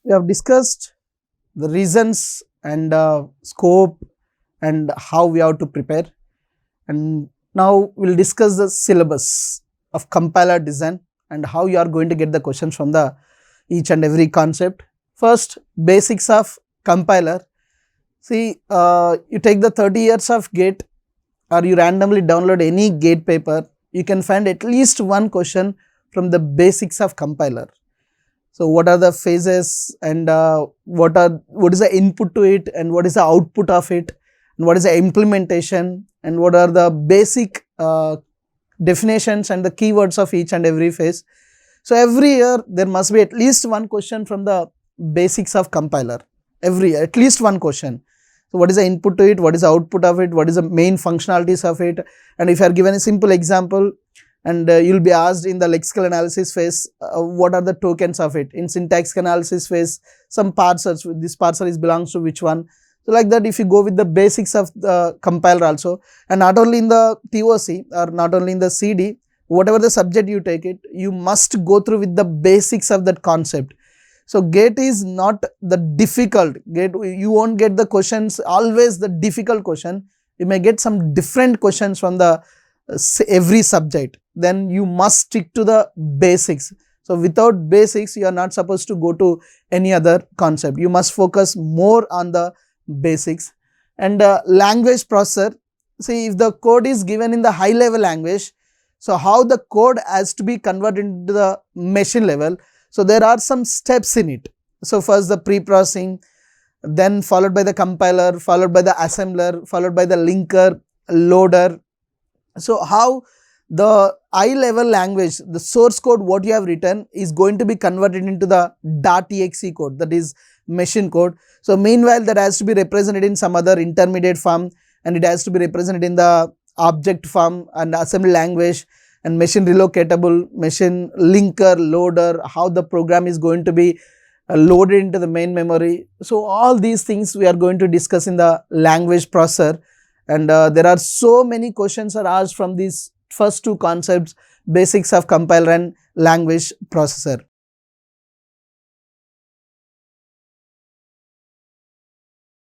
we have discussed the reasons and scope and how we have to prepare, and now we'll discuss the syllabus of compiler design and how you are going to get the questions from the each and every concept. First, basics of compiler. See, you take the 30 years of gate, or you randomly download any gate paper, you can find at least one question from the basics of compiler. So what are the phases, and what is the input to it, and what is the output of it, and what is the implementation, and what are the basic definitions and the keywords of each and every phase. So every year there must be at least one question from the basics of compiler. Every year, at least one question. So what is the input to it, what is the output of it, what is the main functionalities of it, and if you are given a simple example, and you will be asked in the lexical analysis phase, what are the tokens of it. In syntax analysis phase, some parsers, this parser belongs to which one. So like that, if you go with the basics of the compiler also, and not only in the TOC or not only in the CD, whatever the subject you take it, you must go through with the basics of that concept. So GATE is not the difficult, GATE you won't get the questions always the difficult question, you may get some different questions from the every subject, then you must stick to the basics. So without basics you are not supposed to go to any other concept, you must focus more on the basics. And language processor, see, if the code is given in the high level language, so how the code has to be converted into the machine level. So there are some steps in it. So first the pre-processing, then followed by the compiler, followed by the assembler, followed by the linker, loader. So how the high level language, the source code what you have written is going to be converted into the .exe code, that is machine code. So meanwhile that has to be represented in some other intermediate form, and it has to be represented in the object form and assembly language, and machine relocatable, machine linker, loader, how the program is going to be loaded into the main memory. So all these things we are going to discuss in the language processor, and there are so many questions are asked from these first two concepts, basics of compiler and language processor.